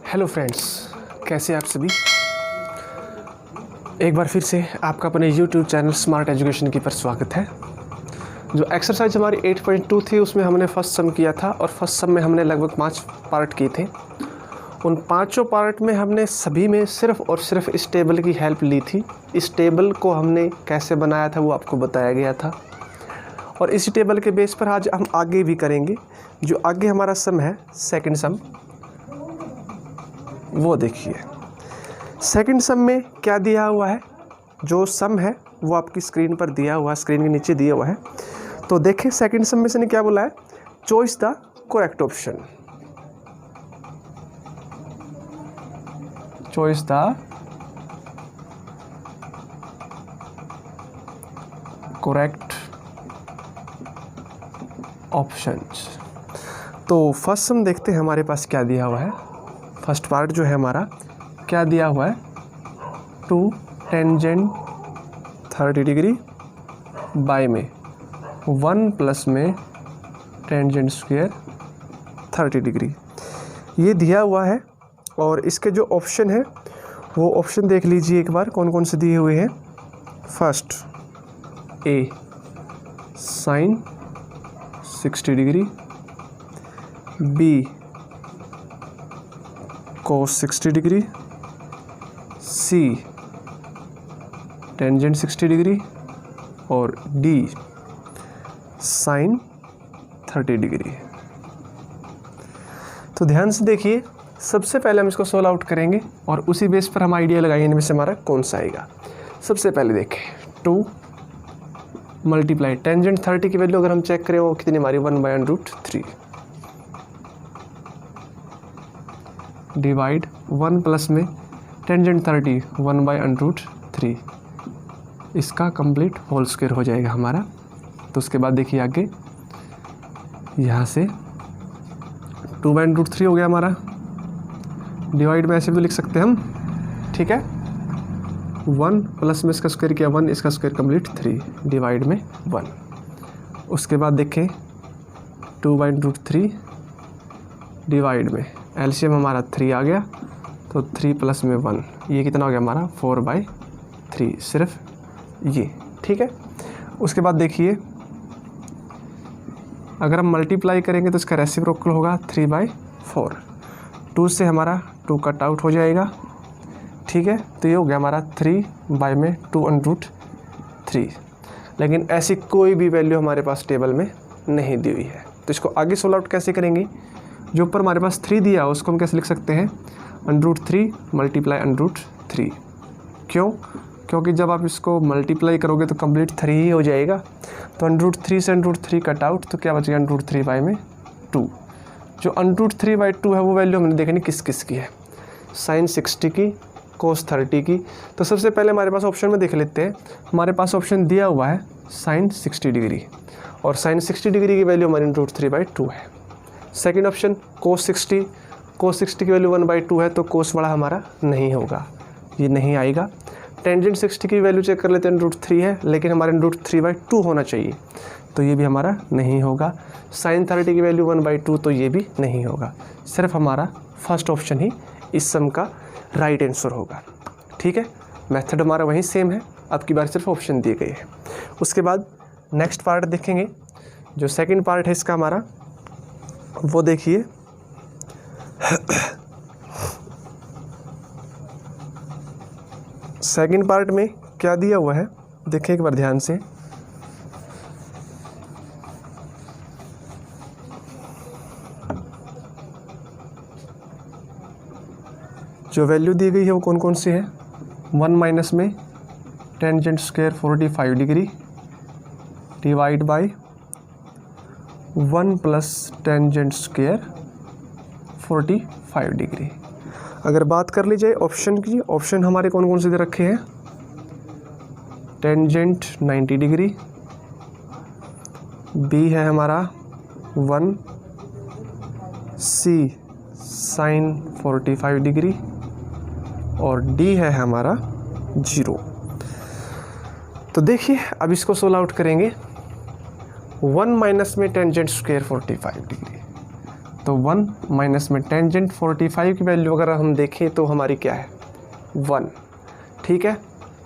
Hello friends, कैसे आप सभी। एक बार फिर से आपका अपने YouTube चैनल स्मार्ट एजुकेशन की पर स्वागत है। जो एक्सरसाइज हमारी 8.2 थी उसमें हमने फर्स्ट सम किया था और फर्स्ट सम में हमने लगभग 5 पार्ट किए थे। उन पांचों पार्ट में हमने सभी में सिर्फ और सिर्फ इस टेबल की हेल्प ली थी। इस टेबल को हमने कैसे बनाया था वो आपको बताया गया था और इसी टेबल के बेस पर आज हम आगे भी करेंगे। जो आगे हमारा सम है सेकंड सम, वो देखिए। सेकंड सम में क्या दिया हुआ है, जो सम है वो आपकी स्क्रीन पर दिया हुआ है, स्क्रीन के नीचे दिया हुआ है। तो देखिए सेकंड सम में से ने क्या बोला है, choice the correct option. Choice the correct options. तो फर्स्ट सम देखते हैं हमारे पास क्या दिया हुआ है। फर्स्ट पार्ट जो है हमारा क्या दिया हुआ है, 2 टेंजेंट 30 डिग्री बाय में 1 प्लस में टेंजेंट स्क्वायर 30 डिग्री, ये दिया हुआ है। और इसके जो ऑप्शन है वो ऑप्शन देख लीजिए एक बार, कौन कौन से दिए हुए हैं। First A sine 60 degree, B cos 60 degree, C tangent 60 degree और डी साइन 30 डिग्री। तो ध्यान से देखिए, सबसे पहले हम इसको सोल्व आउट करेंगे और उसी बेस पर हम आइडिया लगाएंगे इनमें से हमारा कौन सा आएगा। सबसे पहले देखें 2 मल्टीप्लाई टेंजेंट 30 की वैल्यू अगर हम चेक करें वो कितनी हमारी 1/√3 डिवाइड 1 प्लस में टेंजेंट 30 1/√3, इसका कंप्लीट होल स्क्वायर हो जाएगा हमारा। तो उसके बाद देखिए आगे यहाँ से 2/√3 हो गया हमारा, डिवाइड में ऐसे भी लिख सकते हैं हम, ठीक है। 1 प्लस में इसका स्क्वायर किया 1, इसका स्क्वायर कंप्लीट 3 डिवाइड में 1। उसके बाद देखें 2/√3 डिवाइड में एलसीएम हमारा 3 आ गया, तो 3 प्लस में 1, ये कितना हो गया हमारा 4/3, सिर्फ ये, ठीक है। उसके बाद देखिए अगर हम मल्टीप्लाई करेंगे तो इसका रेसिप्रोकल होगा 3/4, 2 से हमारा 2 कट आउट हो जाएगा, ठीक है। तो ये हो गया हमारा 3/2√3। लेकिन ऐसी कोई भी वैल्यू हमारे पास टेबल में नहीं दी हुई है। तो इसको आगे सोल्व आउट कैसे करेंगे, जो ऊपर हमारे पास 3 दिया है उसको हम कैसे लिख सकते हैं, √3 मल्टीप्लाई √3। क्यों? क्योंकि जब आप इसको मल्टीप्लाई करोगे तो कंप्लीट 3 ही हो जाएगा। तो √3 से √3 कट आउट, तो क्या बचेगा √3/2। जो √3/2 है वो वैल्यू हमने देखनी किस किस की है, साइन 60 की, कोस 30 की। तो सबसे पहले हमारे पास ऑप्शन में देख लेते हैं। हमारे पास ऑप्शन दिया हुआ है साइन 60 डिग्री, और साइन 60 डिग्री की वैल्यू हमारी √3/2 है। सेकेंड ऑप्शन कोस 60 की वैल्यू 1/2 है, तो कोस बड़ा हमारा नहीं होगा, ये नहीं आएगा। टेंजेंट 60 की वैल्यू चेक कर लेते हैं, √3 है, लेकिन हमारे √3/2 होना चाहिए, तो ये भी हमारा नहीं होगा। साइन 30 की वैल्यू 1/2, तो ये भी नहीं होगा। सिर्फ हमारा फर्स्ट ऑप्शन ही इस सम का राइट आंसर होगा, ठीक है। मेथड हमारा वहीं सेम है, अब की बार सिर्फ ऑप्शन दिए गए हैं। उसके बाद नेक्स्ट पार्ट देखेंगे, जो सेकेंड पार्ट है इसका हमारा, वो देखिए। सेकंड पार्ट में क्या दिया हुआ है देखिए एक बार ध्यान से। जो वैल्यू दी गई है वो कौन कौन सी है, 1 माइनस में tangent square 45 degree divide by 1 plus tangent square 45 degree. अगर बात कर ली जाए ऑप्शन की, ऑप्शन हमारे कौन कौन से दे रखे हैं, टेंजेंट 90 डिग्री, बी है हमारा 1, सी साइन 45 डिग्री और डी है हमारा 0। तो देखिए अब इसको सोल्व आउट करेंगे। 1 माइनस में टेंजेंट स्क्वायर 45 डिग्री, तो 1 माइनस में टेंजेंट 45 की वैल्यू अगर हम देखें तो हमारी क्या है 1, ठीक है,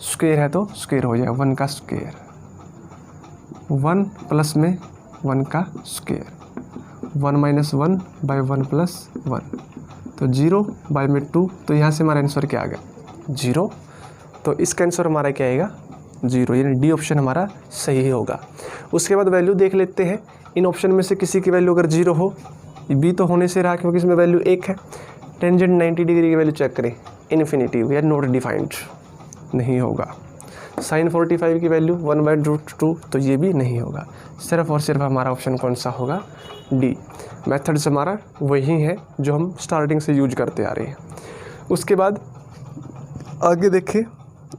स्क्वायर है तो स्क्वायर हो जाएगा 1 का स्क्वायर, 1 प्लस में 1 का स्क्वायर, 1 माइनस 1 बाई 1 प्लस 1, तो 0 बाई में 2, तो यहाँ से हमारा आंसर क्या आ गया 0। तो इसका आंसर हमारा क्या आएगा 0, यानी डी ऑप्शन हमारा सही होगा। उसके बाद वैल्यू देख लेते हैं, इन ऑप्शन में से किसी की वैल्यू अगर 0 हो, बी तो होने से रहा क्योंकि इसमें वैल्यू 1 है। टेंजेंट 90 डिग्री की वैल्यू चेक करें, इन्फिनिटी या नॉट डिफाइंड, नहीं होगा। साइन 45 की वैल्यू 1/√2, तो ये भी नहीं होगा। सिर्फ और सिर्फ हमारा ऑप्शन कौन सा होगा डी। मेथड्स हमारा वही है जो हम स्टार्टिंग से यूज करते आ रहे हैं। उसके बाद आगे देखें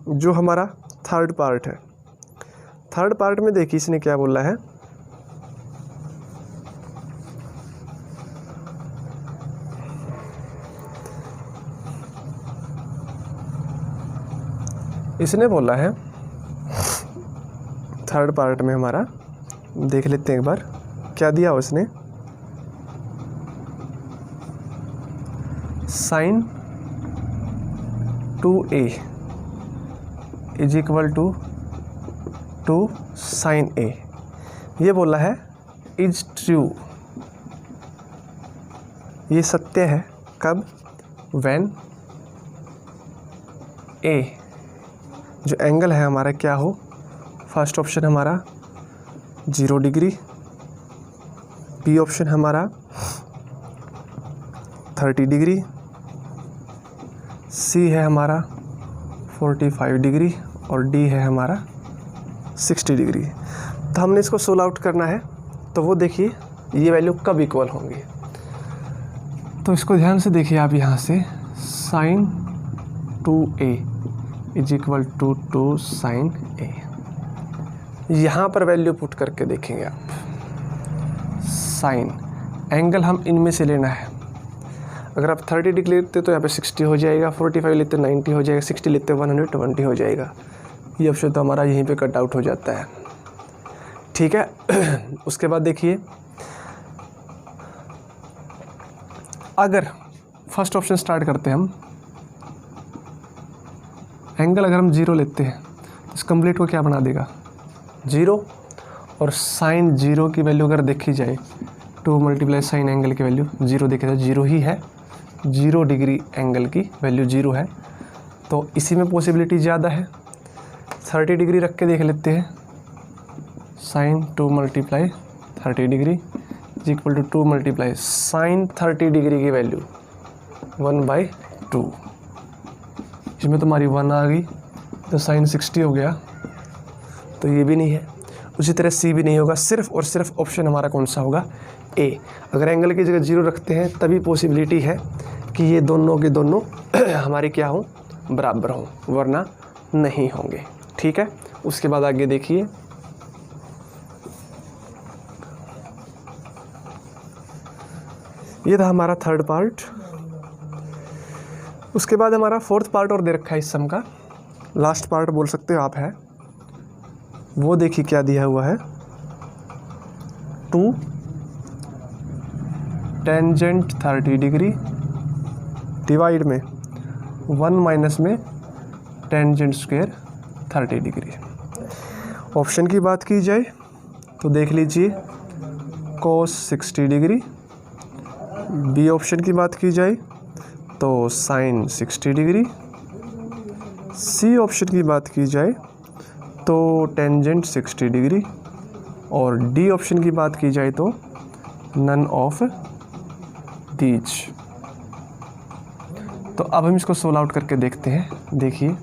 जो हमारा थर्ड पार्ट है। थर्ड पार्ट में देखिए इसने क्या बोला है, इसने बोला है थर्ड पार्ट में हमारा, देख लेते हैं एक बार क्या दिया हो इसने। Sine 2a is equal to sine a, ये बोला है इज ट्रू, ये सत्य है कब, व्हेन a जो एंगल है हमारा क्या हो, फर्स्ट ऑप्शन हमारा 0 डिग्री, बी ऑप्शन हमारा 30 डिग्री, सी है हमारा 45 डिग्री और डी है हमारा 60 डिग्री। तो हमने इसको सोल्व आउट करना है, तो वो देखिए ये वैल्यू कब इक्वल होंगी। तो इसको ध्यान से देखिए आप, यहाँ से sine 2a is equal to sine a, यहाँ पर वैल्यू पुट करके देखेंगे आप। साइन एंगल हम इनमें से लेना है, अगर आप 30 डिग्री लेते तो यहाँ पे 60 हो जाएगा, 45 लेते 90 हो जाएगा, 60 लेते 120 हो जाएगा। ये ऑप्शन तो हमारा यहीं पे कट आउट हो जाता है, ठीक है। उसके बाद देखिए अगर फर्स्ट ऑप्शन स्टार्ट करते हैं हम, एंगल अगर हम 0 लेते हैं तो इस कंप्लीट को क्या बना देगा 0, और साइन 0 की वैल्यू अगर देखी जाए 2 मल्टीप्लाई साइन एंगल की वैल्यू 0 देखा जाए 0 ही है, 0 डिग्री एंगल की वैल्यू 0 है, तो इसी में पॉसिबिलिटी ज़्यादा है। 30 डिग्री रख के देख लेते हैं, sine 2 multiply 30 degree is equal to 2 multiply sine 30 degree की वैल्यू 1/2, इसमें तुम्हारी 1 आ गई तो साइन 60 हो गया, तो ये भी नहीं है। उसी तरह सी भी नहीं होगा, सिर्फ और सिर्फ ऑप्शन हमारा कौन सा होगा ए। अगर एंगल की जगह 0 रखते हैं तभी पॉसिबिलिटी है कि ये दोनों के दोनों हमारे क्या हों बराबर हों, वरना नहीं होंगे, ठीक है। उसके बाद आगे देखिए ये था हमारा थर्ड पार्ट। उसके बाद हमारा फोर्थ पार्ट और दे रखा है इस सम का, लास्ट पार्ट बोल सकते हो आप है, वो देखिए क्या दिया हुआ है 2 टेंजेंट 30 डिग्री डिवाइड में 1 माइनस में टेंजेंट स्क्वायर 30 डिग्री। ऑप्शन की बात की जाए तो देख लीजिए कोस 60 डिग्री, बी ऑप्शन की बात की जाए तो साइन 60 डिग्री, सी ऑप्शन की बात की जाए तो टेंजेंट 60 डिग्री, और डी ऑप्शन की बात की जाए तो नन ऑफ दीज। तो अब हम इसको सोल्व आउट करके देखते हैं। देखिए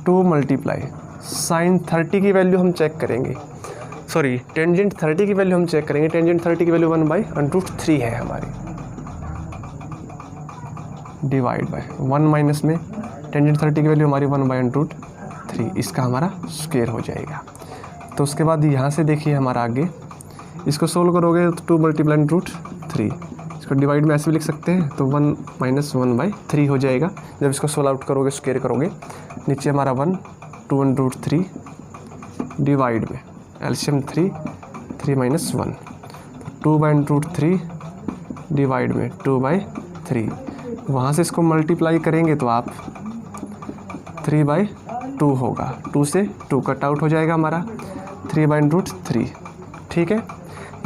2 मल्टीप्लाई साइन 30 की वैल्यू हम चेक करेंगे, सॉरी टेंजेंट 30 की वैल्यू हम चेक करेंगे। टेंजेंट 30 की वैल्यू 1/√3 है हमारी, डिवाइड बाय 1 माइनस में टेंजेंट 30 की वैल्यू हमारी 1/√3, इसका हमारा स्क्वायर हो जाएगा। तो उसके बाद यहाँ से देखिए हमारा आगे इसको सोल्व करोगे तो 2 मल्टीप्लाई √3, इसको डिवाइड में ऐसे भी लिख सकते हैं, तो 1 माइनस 1/3 हो जाएगा। जब इसको सोल्व आउट करोगे स्क्वायर करोगे, नीचे हमारा 1 2√3 डिवाइड में एलसीएम 3 माइनस 1, 2/√3 डिवाइड में 2/3, वहाँ से इसको मल्टीप्लाई करेंगे तो आप 3/2 होगा, 2 से 2 कट आउट हो जाएगा हमारा, 3/√3। ठीक है,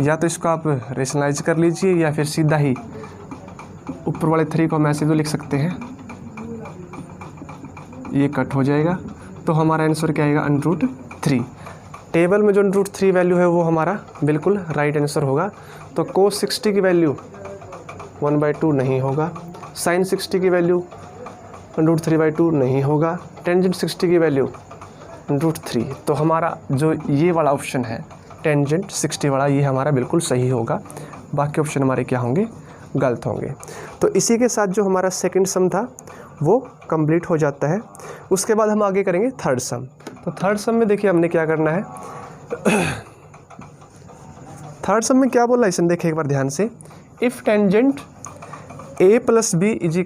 या तो इसको आप रेशनलाइज कर लीजिए या फिर सीधा ही ऊपर वाले 3 को हम ऐसे भी लिख सकते हैं, ये कट हो जाएगा, तो हमारा आंसर क्या आएगा √3। टेबल में जो √3 वैल्यू है वो हमारा बिल्कुल राइट आंसर होगा। तो cos 60 की वैल्यू 1/2 नहीं होगा, sin 60 की वैल्यू √3/2 नहीं होगा, टेंजेंट 60 की वैल्यू √3। तो हमारा जो ये वाला ऑप्शन है टेंजेंट 60 वाला, ये हमारा बिल्कुल सही होगा, बाकी ऑप्शन हमारे क्या होंगे, गलत होंगे। तो इसी के साथ जो हमारा सेकंड सम था वो कंप्लीट हो जाता है। उसके बाद हम आगे करेंगे थर्ड सम। तो थर्ड सम में देखिए हमने क्या करना है, थर्ड सम में क्या बोला इसने, देखिए एक बार ध्यान से, if tangent a + b =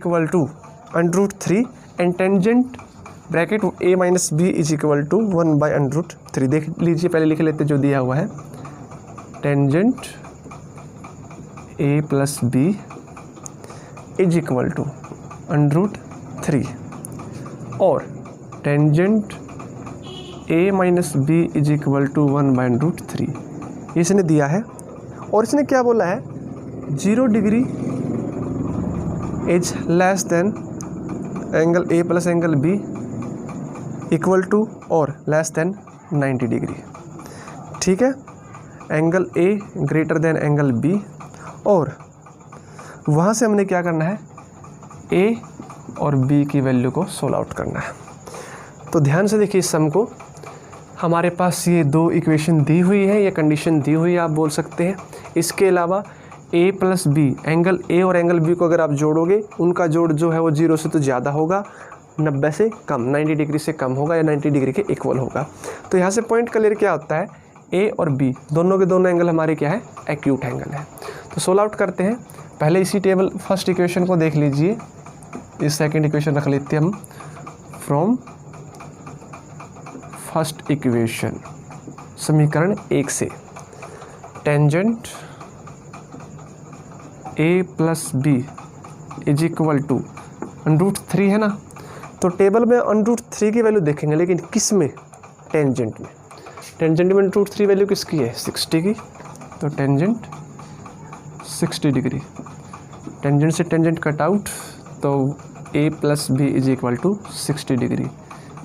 √3 and tangent bracket a - b = 1/√3। देख लीजिए, पहले लिख लेते जो दिया हुआ है, टेंजेंट a + b = √3 और टेंजेंट a - b = 1/√3 इसने दिया है। और इसने क्या बोला है, 0 degree is less than angle a + angle b = और लेस देन 90 डिग्री। ठीक है, angle a greater than angle b, और वहाँ से हमने क्या करना है, a और b की वैल्यू को सोल्व आउट करना है। तो ध्यान से देखिए इस सम को, हमारे पास ये 2 इक्वेशन दी हुई है, ये कंडीशन दी हुई है आप बोल सकते हैं। इसके अलावा a + b, एंगल a और एंगल b को अगर आप जोड़ोगे, उनका जोड़ जो है वो 0 से तो ज़्यादा होगा, 90 से कम, 90 डिग्री से कम होगा या 90 डिग्री के इक्वल होगा। तो यहाँ से पॉइंट क्लियर क्या होता है, a और b दोनों के दोनों एंगल हमारे क्या है, एक्यूट एंगल है। तो सोल्व आउट करते हैं। पहले इसी टेबल फर्स्ट इक्वेशन को देख लीजिए, इस सेकंड इक्वेशन रख लेते हैं हम, फ्रॉम फर्स्ट इक्वेशन समीकरण 1 से, टेंजेंट a + b = √3 है ना। तो टेबल में √3 की वैल्यू देखेंगे, लेकिन किस में, टेंजेंट में। टेंजेंट में √3 वैल्यू किसकी है, 60 की। तो टेंजेंट 60 डिग्री, टेंजेंट से टेंजेंट कट आउट, तो a + b = 60 डिग्री,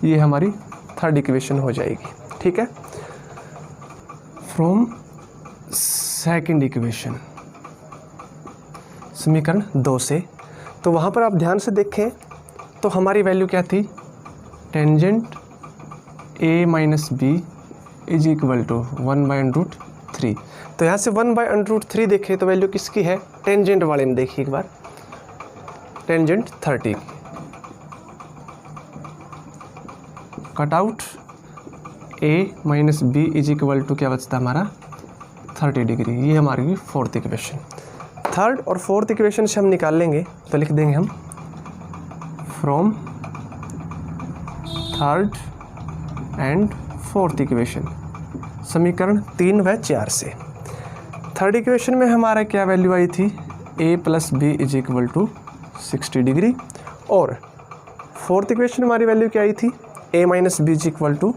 ये हमारी थर्ड इक्वेशन हो जाएगी। ठीक है, फ्रॉम सेकंड इक्वेशन समीकरण 2 से, तो वहाँ पर आप ध्यान से देखें तो हमारी वैल्यू क्या थी, टेंजेंट a - b = 1/√3। तो यहाँ से 1/√3 देखें तो वैल्यू किसकी है, टेंजेंट वाले में देखिए एक बार, टेंजेंट 30 की, कट आउट a - b = क्या बचता हमारा, 30 डिग्री। ये हमारी फोर्थ इक्वेशन। थर्ड और फोर्थ इक्वेशन से हम निकाल लेंगे, तो लिख देंगे हम from third and fourth equation समीकरण 3 व 4 से। थर्ड इक्वेशन में हमारा क्या वैल्यू आई थी, a + b = 60 डिग्री, और फोर्थ इक्वेशन हमारी वैल्यू क्या आई थी, a - b =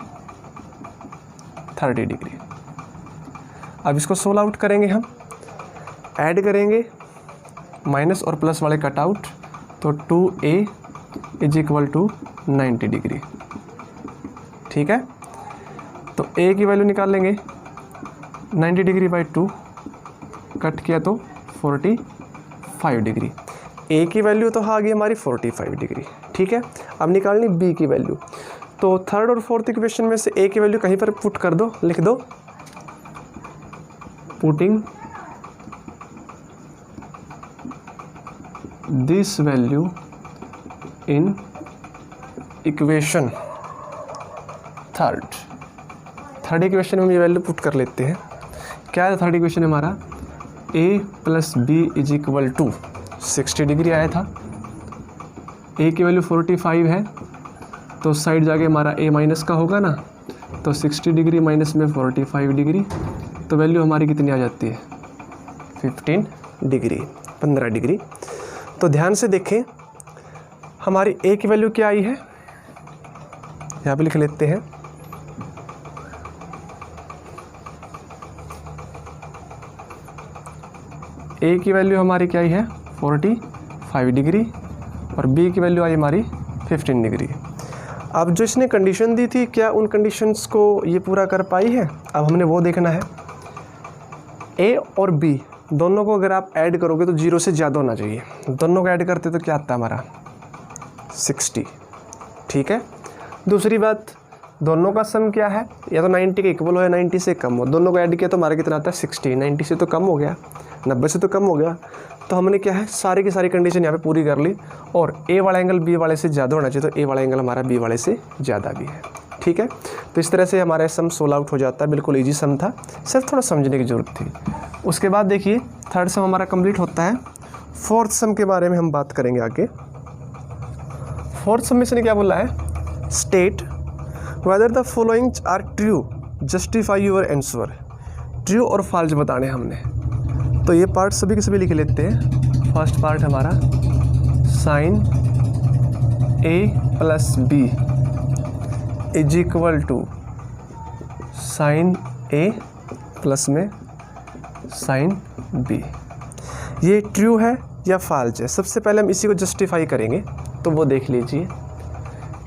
30 डिग्री। अब इसको सोल्व आउट करेंगे, हम ऐड करेंगे, माइनस और प्लस वाले कट आउट, तो 2a = 90 डिग्री। ठीक है, तो a की वैल्यू निकाल लेंगे, 90 डिग्री बाई 2 कट किया तो 45 डिग्री। a की वैल्यू तो आ गई हमारी 45 डिग्री। ठीक है, अब निकालनी b की वैल्यू। तो थर्ड और फोर्थ इक्वेशन में से a की वैल्यू कहीं पर पुट कर दो, लिख दो, putting this value in equation third equation में ये वैल्यू पुट कर लेते हैं। क्या है थर्ड इक्वेशन हमारा, a + b = 60 डिग्री आया था, a की वैल्यू 45 है, तो साइड जाके हमारा a- का होगा ना, तो 60 डिग्री माइनस में 45 डिग्री, तो वैल्यू हमारी कितनी आ जाती है, 15 डिग्री। 15 डिग्री। तो ध्यान से देखें, हमारी ए की वैल्यू क्या आई है, यहाँ पे लिख लेते हैं। ए की वैल्यू हमारी क्या आई है 45 डिग्री और बी की वैल्यू आई हमारी 15 डिग्री। अब जो इसने कंडीशन दी थी, क्या उन कंडीशंस को ये पूरा कर पाई है? अब हमने वो देखना है। ए और बी दोनों को अगर आप ऐड करोगे तो 0 से ज़्यादा होना चाहिए। दोनों को ऐड करते तो क्या आता है हमारा 60, ठीक है। दूसरी बात, दोनों का सम क्या है, या तो 90 के इक्वल हो या 90 से कम हो। दोनों को ऐड किया तो हमारा कितना आता है 60, 90 से तो कम हो गया, 90 से तो कम हो गया। तो हमने क्या है, सारी की सारी कंडीशन यहाँ पे पूरी कर ली। और ए वाला एंगल बी वाले से ज़्यादा होना चाहिए, तो ए वाला एंगल हमारा बी वाले से ज़्यादा भी है, ठीक है। तो इस तरह से हमारा सम सोल्व आउट हो जाता है। बिल्कुल ईजी सम था, सिर्फ थोड़ा समझने की ज़रूरत थी। उसके बाद देखिए थर्ड सम हमारा कंप्लीट होता है। फोर्थ सम के बारे में हम बात करेंगे आगे। फोर्थ सम में इसने क्या बोला है, state whether the followings are true, justify your answer. True और फॉल्स बताने हमने, तो ये पार्ट सभी के सभी लिख लेते हैं। फर्स्ट पार्ट हमारा sine A plus B is equal to sine A plus में साइन बी। ये ट्रू है या फॉल्स है? सबसे पहले हम इसी को जस्टिफाई करेंगे, तो वो देख लीजिए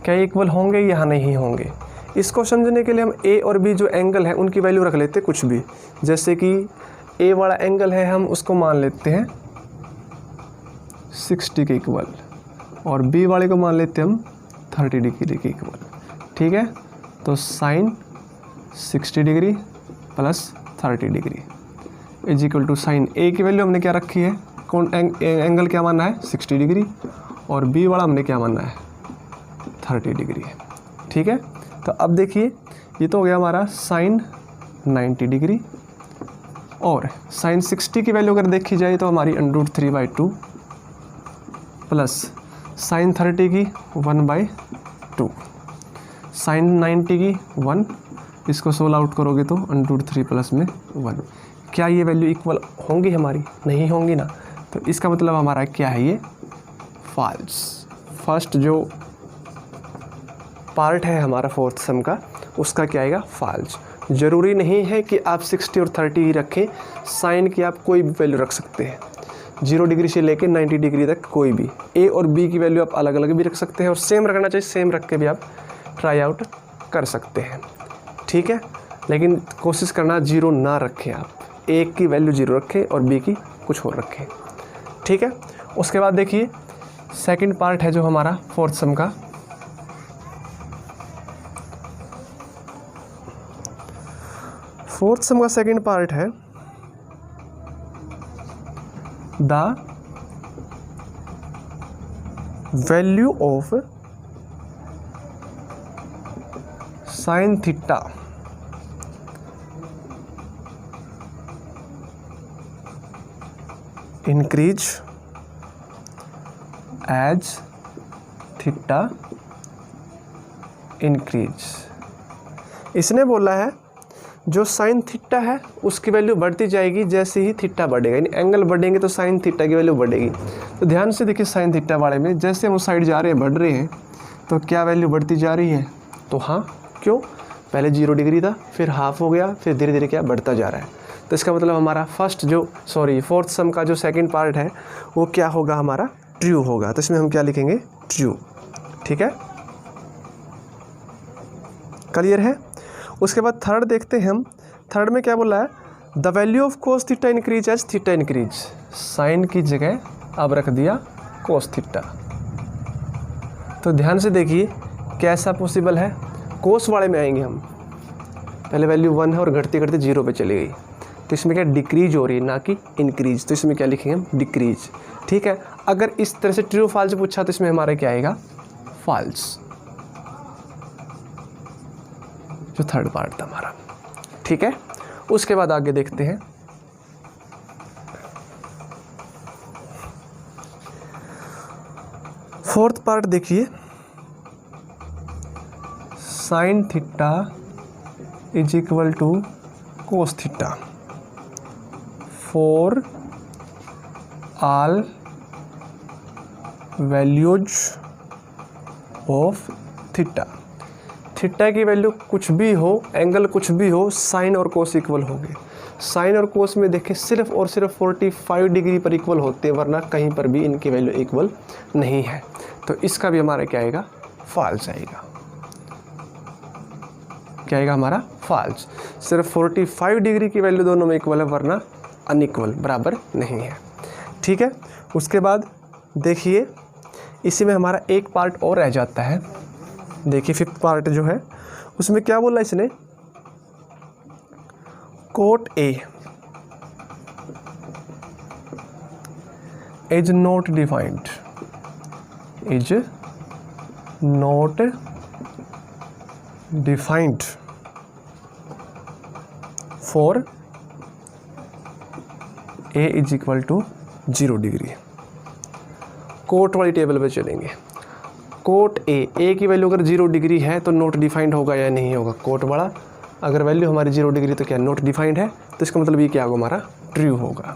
क्या इक्वल होंगे या नहीं होंगे। इसको समझने के लिए हम ए और बी जो एंगल है उनकी वैल्यू रख लेते हैं कुछ भी। जैसे कि ए वाला एंगल है, हम उसको मान लेते हैं 60 के इक्वल, और बी वाले को मान लेते हैं हम 30 डिग्री के इक्वल, ठीक है। तो sine 60 degree plus 30 degree is equal to sine A की वैल्यू हमने क्या रखी है, कौन एंगल क्या मानना है 60 डिग्री, और बी वाला हमने क्या मानना है 30 डिग्री, ठीक है। तो अब देखिए ये तो हो गया हमारा साइन 90 डिग्री, और साइन 60 की वैल्यू अगर देखी जाए तो हमारी √3/2 प्लस साइन 30 की 1/2, साइन 90 की 1, इसको सोल्व आउट करोगे तो √3 प्लस में 1। क्या ये वैल्यू इक्वल होंगी हमारी? नहीं होंगी ना। तो इसका मतलब हमारा क्या है, ये फॉल्स। फर्स्ट जो पार्ट है हमारा फोर्थ सम का, उसका क्या आएगा फॉल्स। ज़रूरी नहीं है कि आप 60 और 30 ही रखें, साइन की आप कोई भी वैल्यू रख सकते हैं, 0 डिग्री से लेकर 90 डिग्री तक कोई भी। ए और बी की वैल्यू आप अलग अलग भी रख सकते हैं, और सेम रखना चाहिए, सेम रख के भी आप ट्राई आउट कर सकते हैं, ठीक है। लेकिन कोशिश करना 0 ना रखें आप, ए की वैल्यू 0 रखें और बी की कुछ और रखें, ठीक है। उसके बाद देखिए सेकंड पार्ट है जो हमारा फोर्थ सम का। फोर्थ सम का सेकंड पार्ट है the value of sine theta increase as theta increase. इसने बोला है जो साइन थीटा है उसकी वैल्यू बढ़ती जाएगी जैसे ही थीटा बढ़ेगा, यानी एंगल बढ़ेंगे तो साइन थीटा की वैल्यू बढ़ेगी। तो ध्यान से देखिए साइन थीटा वाले में जैसे हम उस साइड जा रहे हैं, बढ़ रहे हैं, तो क्या वैल्यू बढ़ती जा रही है? तो हाँ, क्यों? पहले 0 डिग्री था, फिर हाफ हो गया, फिर धीरे धीरे क्या बढ़ता जा रहा है। तो इसका मतलब हमारा फोर्थ सम का जो सेकेंड पार्ट है वो क्या होगा हमारा, ट्रू होगा। तो इसमें हम क्या लिखेंगे, ट्रू, ठीक है, क्लियर है। उसके बाद थर्ड देखते हैं हम। थर्ड में क्या बोला है, the value of cos theta increase as theta increase. Sine की जगह अब रख दिया कोस थीटा। तो ध्यान से देखिए कैसा पॉसिबल है। कोस वाले में आएंगे हम, पहले वैल्यू 1 है और घटते घटते 0 पे चली गई, तो इसमें क्या डिक्रीज हो रही है ना कि इंक्रीज। तो इसमें क्या लिखेंगे हम, डिक्रीज, ठीक है। अगर इस तरह से ट्रू फॉल्स पूछा तो इसमें हमारा क्या आएगा, फॉल्स, जो थर्ड पार्ट था हमारा, ठीक है। उसके बाद आगे देखते हैं। फोर्थ पार्ट देखिए, sine theta is equal to cos theta for all values of theta. Theta की वैल्यू कुछ भी हो, एंगल कुछ भी हो, साइन और कोस इक्वल होंगे। साइन और कोस में देखें सिर्फ और सिर्फ 45 डिग्री पर इक्वल होते हैं, वरना कहीं पर भी इनकी वैल्यू इक्वल नहीं है। तो इसका भी हमारा क्या आएगा, फॉल्स आएगा। क्या आएगा हमारा, फॉल्स। सिर्फ 45 डिग्री की वैल्यू दोनों में इक्वल है, वरना अनइक्वल, बराबर नहीं है। ठीक है, उसके बाद देखिए इसी में हमारा एक पार्ट और रह जाता है। देखिए 5th पार्ट जो है उसमें क्या बोला इसने, cot A is not defined, is not defined for A is equal to 0 degree. Cot वाली टेबल पे चलेंगे। कोट ए की वैल्यू अगर 0 डिग्री है तो नॉट डिफाइंड होगा या नहीं होगा, कोट वाला। अगर वैल्यू हमारी 0 डिग्री तो क्या नॉट डिफाइंड है, तो इसका मतलब ये क्या होगा, हमारा ट्रू होगा।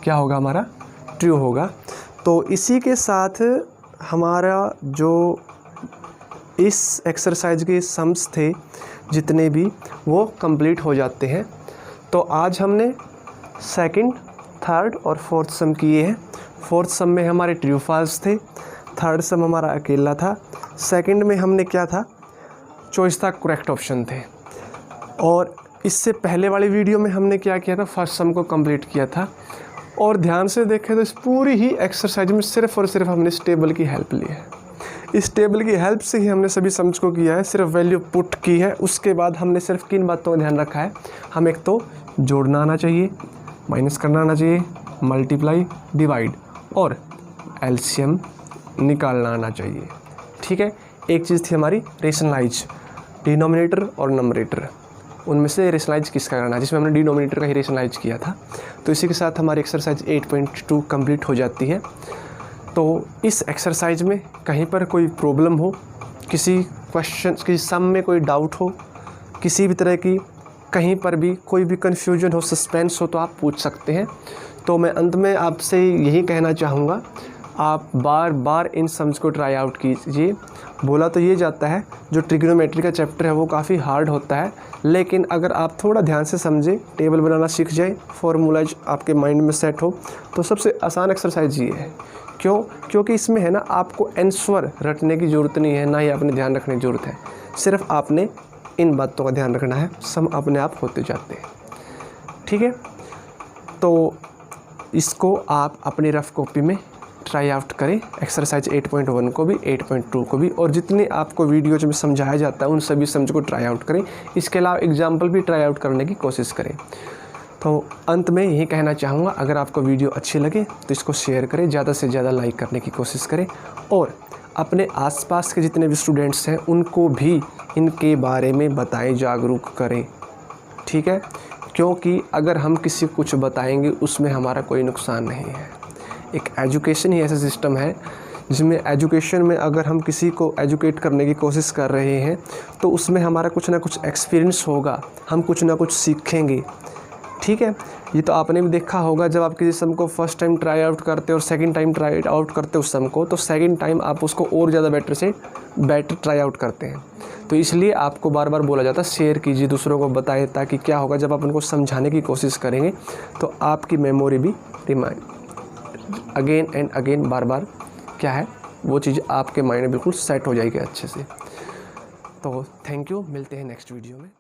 क्या होगा, हमारा ट्रू होगा। तो इसी के साथ हमारा जो इस एक्सरसाइज के सम्स थे जितने भी, वो कंप्लीट हो जाते हैं। तो आज हमने 2nd, 3rd और 4th सम किए हैं। 4th सम में हमारे ट्रू फॉल्स थे, 3rd सम हमारा अकेला था, 2nd में हमने क्या था, चॉइस था, करेक्ट ऑप्शन थे। और इससे पहले वाली वीडियो में हमने क्या किया था, 1st सम को कंप्लीट किया था। और ध्यान से देखें तो इस पूरी ही एक्सरसाइज में सिर्फ और सिर्फ हमने इस टेबल की हेल्प ली है। इस टेबल की हेल्प से ही हमने सभी सम्स को किया है, सिर्फ वैल्यू पुट की है। उसके बाद हमने सिर्फ किन बातों का ध्यान रखा है, हम एक तो जोड़ना आना चाहिए, माइनस करना आना चाहिए, मल्टीप्लाई, डिवाइड और एलसीएम निकालना आना चाहिए। ठीक है, एक चीज़ थी हमारी रेशनलाइज, डिनोमिनेटर और नंबरेटर, उनमें से रेशनलाइज किसका करना है, जिसमें हमने डिनोमिनेटर का ही रेशनलाइज किया था। तो इसी के साथ हमारी एक्सरसाइज 8.2 कंप्लीट हो जाती है। तो इस एक्सरसाइज में कहीं पर कोई प्रॉब्लम हो, किसी क्वेश्चन, किसी सम में कोई डाउट हो, किसी भी तरह की कहीं पर भी कोई भी कन्फ्यूजन हो, सस्पेंस हो, तो आप पूछ सकते हैं। तो मैं अंत में आपसे यही कहना चाहूँगा, आप बार बार इन सम्स को ट्राई आउट कीजिए। बोला तो ये जाता है जो ट्रिग्नोमेट्री का चैप्टर है वो काफ़ी हार्ड होता है, लेकिन अगर आप थोड़ा ध्यान से समझें, टेबल बनाना सीख जाए, फॉर्मूलाज आपके माइंड में सेट हो, तो सबसे आसान एक्सरसाइज ये है। क्यों? क्योंकि इसमें है ना, आपको आंसर रटने की ज़रूरत नहीं है, ना ही आपने ध्यान रखने की ज़रूरत है। सिर्फ आपने इन बातों का ध्यान रखना है, सम अपने आप होते जाते हैं। ठीक है, तो इसको आप अपनी रफ कॉपी में ट्राई आउट करें, एक्सरसाइज 8.1 को भी, 8.2 को भी, और जितने आपको वीडियोज में समझाया जाता है उन सभी समझ को ट्राई आउट करें। इसके अलावा एग्जाम्पल भी ट्राई आउट करने की कोशिश करें। तो अंत में यही कहना चाहूँगा, अगर आपको वीडियो अच्छी लगे तो इसको शेयर करें, ज़्यादा से ज़्यादा लाइक करने की कोशिश करें, और अपने आसपास के जितने भी स्टूडेंट्स हैं उनको भी इनके बारे में बताएं, जागरूक करें। ठीक है, क्योंकि अगर हम किसी को कुछ बताएंगे उसमें हमारा कोई नुकसान नहीं है। एक एजुकेशन ही ऐसा सिस्टम है जिसमें एजुकेशन में अगर हम किसी को एजुकेट करने की कोशिश कर रहे हैं तो उसमें हमारा कुछ ना कुछ एक्सपीरियंस होगा, हम कुछ ना कुछ सीखेंगे। ठीक है, ये तो आपने भी देखा होगा, जब आप किसी सम को फर्स्ट टाइम ट्राई आउट करते हो और सेकंड टाइम ट्राई आउट करते हो उस सम को, तो सेकंड टाइम आप उसको और ज़्यादा बेटर ट्राई आउट करते हैं। तो इसलिए आपको बार बार बोला जाता है शेयर कीजिए, दूसरों को बताएं, ताकि क्या होगा, जब आप उनको समझाने की कोशिश करेंगे तो आपकी मेमोरी भी रिमाइंड अगेन एंड अगेन, बार बार क्या है, वो चीज़ आपके माइंड में बिल्कुल सेट हो जाएगी अच्छे से। तो थैंक यू, मिलते हैं नेक्स्ट वीडियो में।